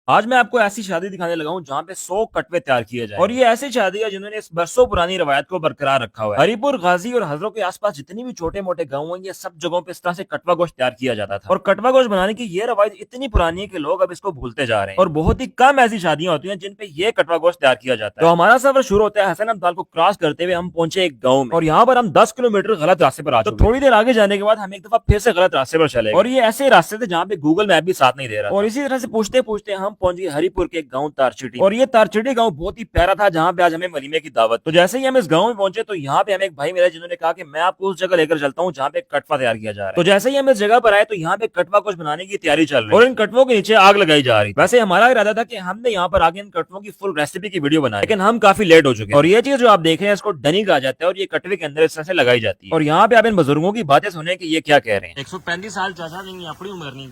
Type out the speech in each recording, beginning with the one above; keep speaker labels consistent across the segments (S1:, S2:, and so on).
S1: आज मैं आपको ऐसी शादी दिखाने लगा हूँ जहाँ पे 100 कटवे तैयार किए जाए और ये ऐसी शादी है जिन्होंने इस बरसों पुरानी रवायत को बरकरार रखा हुआ है। हरिपुर, गाजी और हजरों के आसपास जितनी भी छोटे मोटे गाँव हैं, ये सब जगहों पे इस तरह से कटवा गोश्त तैयार किया जाता था। और कटवा गोश्त बनाने की ये रवायत इतनी पुरानी है कि लोग अब इसको भूलते जा रहे हैं और बहुत ही कम ऐसी शादियां होती हैं जिन पे ये कटवा गोश्त तैयार किया जाता है। तो हमारा सफर शुरू होता है हसन अब्दाल को क्रॉस करते हुए। हम पहुंचे एक गाँव में और यहाँ पर हम 10 किलोमीटर गलत रास्ते पर आ चुके। तो थोड़ी देर आगे जाने के बाद हम एक दफा फिर से गलत रास्ते पर चले और ये ऐसे रास्ते थे जहाँ पे गूगल मैप भी साथ नहीं दे रहा और इसी तरह से पूछते पूछते हम पहुंच गए हरिपुर के गाँव तारचिटी। और ये तारचिटी गांव बहुत ही प्यारा था जहाँ पे आज हमें वलीमे की दावत। तो जैसे ही हम इस गांव में पहुंचे तो यहाँ पे हमें एक भाई मिला जिन्होंने कहा कि मैं आपको उस जगह लेकर चलता हूँ जहाँ पे कटवा तैयार किया जा रहा है। तो जैसे ही हम इस जगह पर आए तो यहाँ पे कटवा कुछ बनाने की तैयारी चल रही है और इन कटवों के नीचे आग लगाई जा रही। वैसे हमारा इरादा था कि हमने यहाँ पर आगे इन कटवों की फुल रेसिपी की वीडियो बनाई, लेकिन हम काफी लेट हो चुके हैं। और ये चीज जो आप देख रहे हैं इसको डनी कहा जाता है और ये कटवे के अंदर इस तरह से लगाई जाती है। और यहाँ पे आप इन बुजुर्गों की बातें सुने की ये क्या कह रहे हैं। 135 साल चाचा नहीं, अपनी उम्र नहीं,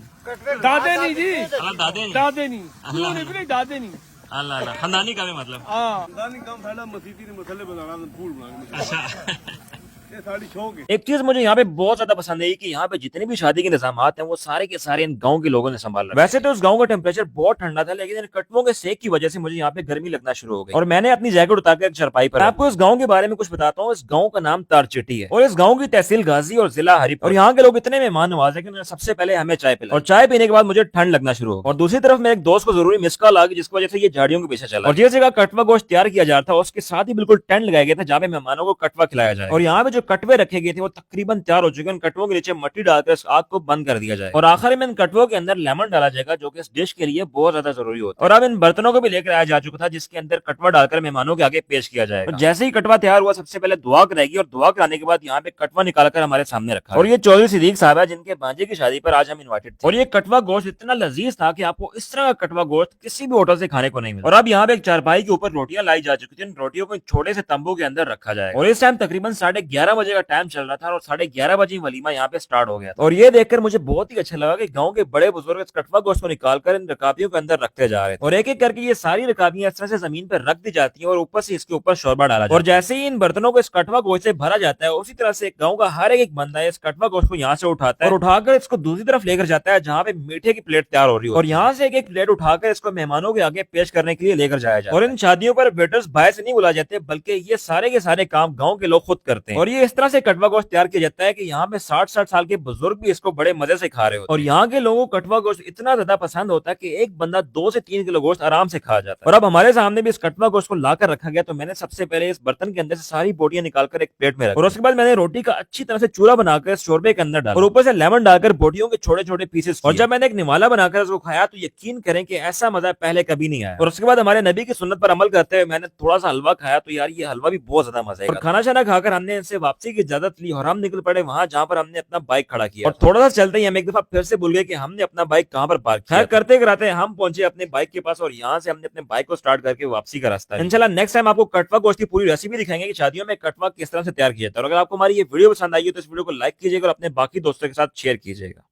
S2: दादे नहीं जी,
S1: दादे
S2: दादे नहीं, दादे नहीं।
S1: अल्लाह अल्लाह, खानदानी का भी मतलब।
S2: हाँ, खानदानी काम फायदा मसीती ने मसले बनाना, फूल बनाना।
S1: अच्छा,
S2: ये सारी शौक है।
S1: एक चीज मुझे यहाँ पे बहुत ज्यादा पसंद है कि यहाँ पे जितने भी शादी के निजामात हैं वो सारे के सारे इन गांव के लोगों ने संभाल रखा है। वैसे तो उस गांव का टेम्परेचर बहुत ठंडा था, लेकिन इन कटवों के सेक की वजह से मुझे यहाँ पे गर्मी लगना शुरू हो गई और मैंने अपनी जैकेट उतारकर एक चरपाई पर। आपको इस गाँव के बारे में कुछ बताता हूँ। इस गाँव का नाम तारचिटी है और इस गाँव की तहसील गाजी और जिला हरिपुर। और यहाँ के लोग इतने मेहमान नवाज है कि उन्होंने सबसे पहले हमें चाय पिलाई और चाय पीने के बाद मुझे ठंड लगना शुरू हो। और दूसरी तरफ मेरे एक दोस्त को जरूरी मिस कॉल आ गई जिसकी वजह से ये झाड़ियों के पीछे चला। और जिस जगह कटवा गोश्त तैयार किया जा रहा था उसके साथ ही बिल्कुल टेंट लगाया गया था जहाँ पे मेहमानों को कटवा खिलाया जाए। और यहाँ पे जो कटवे रखे गए थे वो तकरीबन तैयार हो चुके हैं। कटवों के नीचे मट्टी डालकर इस आग को बंद कर दिया जाए और आखिर में इन कटवों के अंदर लेमन डाला जाएगा जो कि इस डिश के लिए बहुत ज्यादा जरूरी होता है। और अब इन बर्तनों को भी लेकर आया जा चुका था जिसके अंदर कटवा डालकर मेहमानों के आगे पेश किया जाएगा। तो जैसे ही कटवा तैयार हुआ सबसे पहले दुआ कराएगी और दुआ कराने के बाद यहाँ पे कटवा निकालकर हमारे सामने रखा। और ये चौधरी सिद्दीक साहब है जिनके भांजे की शादी पर आज हम इन्वाइटेड थे। और ये कटवा गोश्त इतना लजीज था कि आपको इस तरह का कटवा गोश्त किसी भी होटल से खाने को नहीं मिला। और अब यहाँ पे एक चारपाई के ऊपर रोटियां लाई जा चुकी थी। इन रोटियों को छोटे से तंबू के अंदर रखा जाएगा और इस टाइम तकरीबन 11:30 बजे का टाइम चल रहा था और 11:30 बजे वलीमा यहाँ पे स्टार्ट हो गया था। और ये देखकर मुझे बहुत ही अच्छा लगा कि गांव के बड़े बुजुर्ग इस कटवा गोश्त को निकालकर इन रकाबियों के अंदर रखते जा रहे थे और एक एक करके ये सारी रकाबियां इस तरह से जमीन पर रख दी जाती हैं और ऊपर से इसके ऊपर शोरबा डाला जाता है। और जैसे ही इन बर्तनों को इस कटवा गोश्त से भरा जाता है उसी तरह से गाँव का हर एक बंदा इस कटवा गोश्त को यहाँ से उठाता है और उठाकर इसको दूसरी तरफ लेकर जाता है जहाँ पे मीठे की प्लेट तैयार हो रही है और यहाँ से एक एक प्लेट उठाकर इसको मेहमानों के आगे पेश करने के लिए लेकर जाया जाता है। और इन शादियों पर वेटर्स बाहर से नहीं बुलाए जाते बल्कि ये सारे के सारे काम गाँव के लोग खुद करते हैं। और ये इस तरह से कटवा गोश्त तैयार किया जाता है कि यहाँ पे 60-60 साल के बुजुर्ग भी इसको बड़े मजे से खा रहे होते हैं। और यहाँ के लोगों को कटवा गोश्त इतना ज्यादा पसंद होता है कि एक बंदा 2 से 3 किलो गोश्त आराम से खा जाता है। और अब हमारे सामने भी इस कटवा गोश्त को लाकर रखा गया तो मैंने सबसे पहले इस बर्तन के अंदर से सारी बोटियां निकालकर एक प्लेट में रखी और उसके बाद मैंने रोटी का अच्छी तरह से चूरा बनाकर इस शोरबे के अंदर डाला और ऊपर से लेमन डालकर बोटियों के छोटे छोटे पीसेस। और जब मैंने एक निवाला बनाकर उसको खाया तो यकीन करें कि ऐसा मजा पहले कभी नहीं आया। और उसके बाद हमारे नबी की सुन्नत पर अमल करते हुए मैंने थोड़ा सा हलवा खाया तो यार ये हलवा भी बहुत ज्यादा मजा है। और खाना शाना खाकर हमने इनसे वापसी की इजाजत ली और हम निकल पड़े वहां जहाँ पर हमने अपना बाइक खड़ा किया। और थोड़ा सा चलते ही हम एक दफा फिर से भूल गए कि हमने अपना बाइक कहाँ पर पार्क किया। करते कराते हम पहुंचे अपने बाइक के पास और यहाँ से हमने अपने बाइक को स्टार्ट करके वापसी का रास्ता। इंशाल्लाह नेक्स्ट टाइम आपको कटवा गोश्त की पूरी रेसिपी दिखाएंगे कि शादियों में कटवा किस तरह से तैयार किया जाता है। और अगर आपको हमारी ये वीडियो पसंद आई है तो इस वीडियो को लाइक कीजिएगा और अपने बाकी दोस्तों के साथ शेयर कीजिएगा।